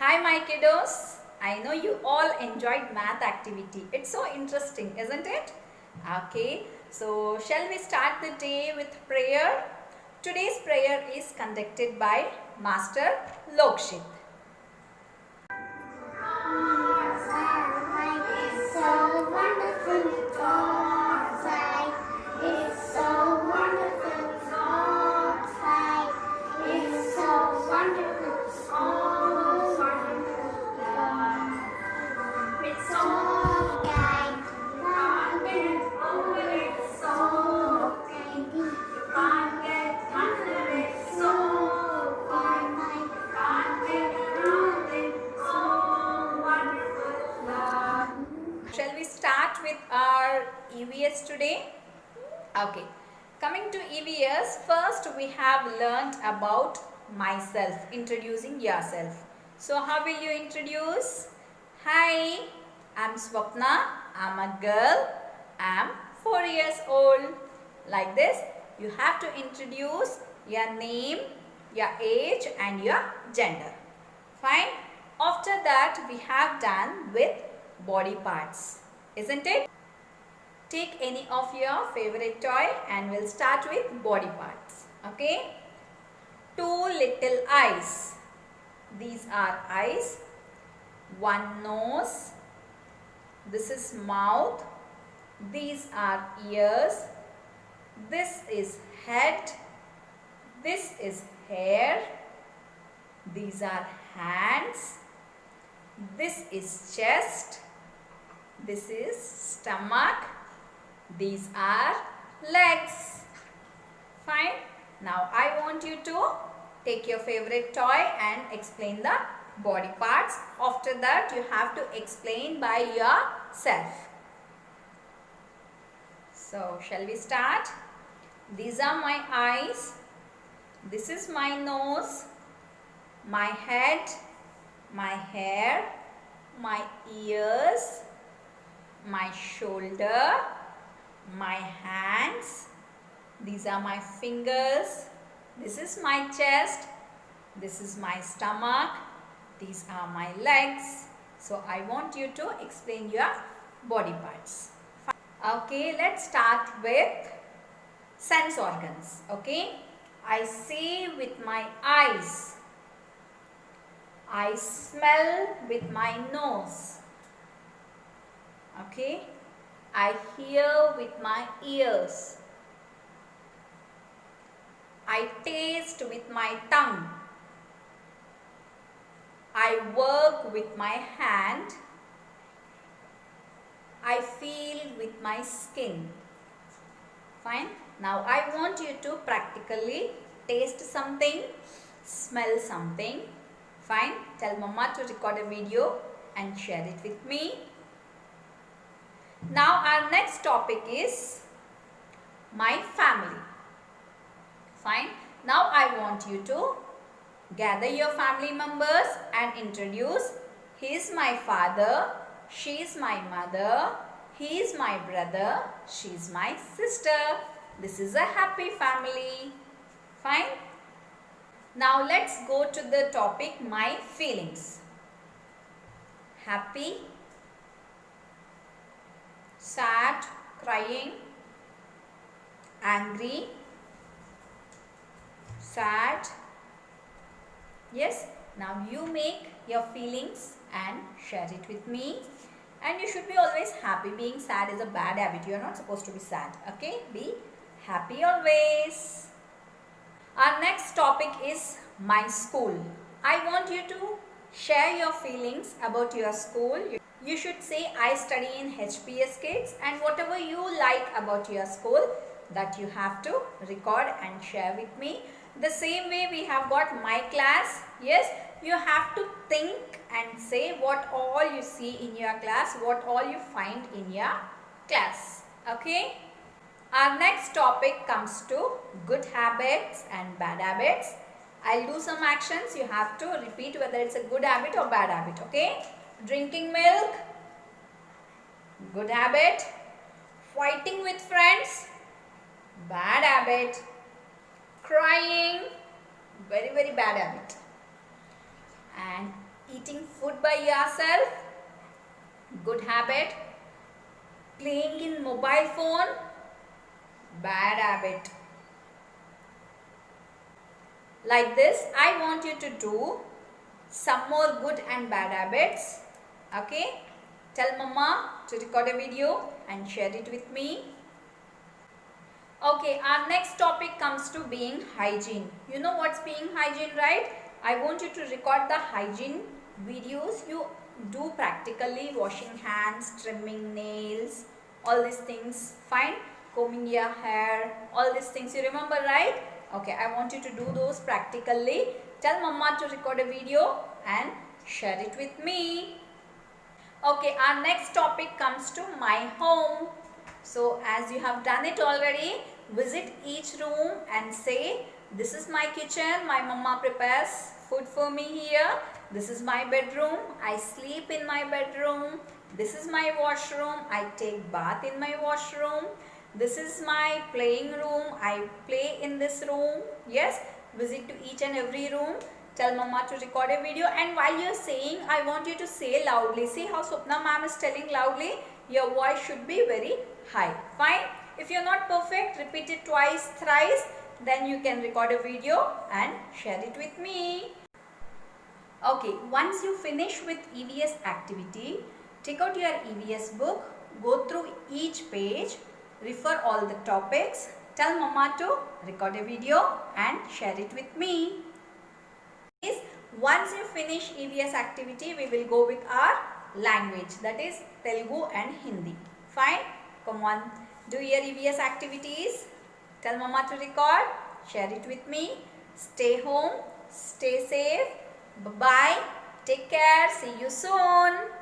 Hi my kiddos. I know you all enjoyed math activity. It's so interesting, isn't it? Okay, so shall we start the day with prayer? Today's prayer is conducted by Master Lokshit. So wonderful God's light. It's so wonderful God's light. It's so wonderful, oh wonderful God. It's so kind, God is always so kind. You can't get under it, so fine. You can't get around it, so wonderful God. Shall we start with our EVS today? Okay, coming to EVS, first we have learnt about myself, introducing yourself. So how will you introduce? Hi, I'm Swapna, I'm a girl, I'm 4 years old. Like this, you have to introduce your name, your age and your gender. Fine. After that, we have done with body parts, isn't it? Take any of your favorite toy and we'll start with body parts. Okay. 2 little eyes. These are eyes. 1 nose. This is mouth. These are ears. This is head. This is hair. These are hands. This is chest. This is stomach. These are legs. Fine. Now I want you to take your favorite toy and explain the body parts. After that you have to explain by yourself. So shall we start? These are my eyes. This is my nose, my head, my hair, my ears, my shoulder, my hands. These are my fingers. This is my chest. This is my stomach. These are my legs. So I want you to explain your body parts. Okay, let's start with sense organs. Okay, I see with my eyes. I smell with my nose. Okay, I hear with my ears. I taste with my tongue. I work with my hand. I feel with my skin. Fine. Now I want you to practically taste something, smell something. Fine. Tell Mama to record a video and share it with me. Now our next topic is my family. Fine. Now I want you to gather your family members and introduce. He is my father, she is my mother, he is my brother, she is my sister. This is a happy family. Fine. Now let's go to the topic my feelings. Happy, sad, crying, angry, sad. Yes, now you make your feelings and share it with me. And you should be always happy. Being sad is a bad habit. You are not supposed to be sad. Okay, be happy always. Our next topic is my school. I want you to share your feelings about your school. You should say I study in HPS Kids, and whatever you like about your school, that you have to record and share with me. The same way we have got my class. Yes, you have to think and say what all you see in your class, what all you find in your class. Okay. Our next topic comes to good habits and bad habits. I'll do some actions. You have to repeat whether it's a good habit or bad habit. Okay. Drinking milk, good habit. Fighting with friends, bad habit. Crying, very bad habit. And Eating food by yourself, good habit. Playing in mobile phone, bad habit. Like this, I want you to do some more good and bad habits. Okay? Tell mama to record a video and share it with me. Okay, our next topic comes to being hygiene. You know what's being hygiene, right? I want you to record the hygiene videos you do practically, washing hands, trimming nails, all these things, fine, combing your hair, all these things you remember, right? Okay, I want you to do those practically. Tell mama to record a video and share it with me. Okay, our next topic comes to my home. So as you have done it already, visit each room and say, this is my kitchen, my mama prepares food for me here. This is my bedroom, I sleep in my bedroom. This is my washroom, I take bath in my washroom. This is my playing room, I play in this room. Yes, visit to each and every room. Tell mama to record a video, and while you are saying, I want you to say loudly. See how Swapna ma'am is telling loudly? Your voice should be very high. Fine. If you are not perfect, repeat it twice, thrice. Then you can record a video and share it with me. Okay, once you finish with EVS activity, take out your EVS book, go through each page, refer all the topics, tell mama to record a video and share it with me. Once you finish EVS activity, we will go with our language, that is Telugu and Hindi. Fine? Come on, do your EVS activities. Tell mama to record, share it with me. Stay home, stay safe. Bye-bye. Take care. See you soon.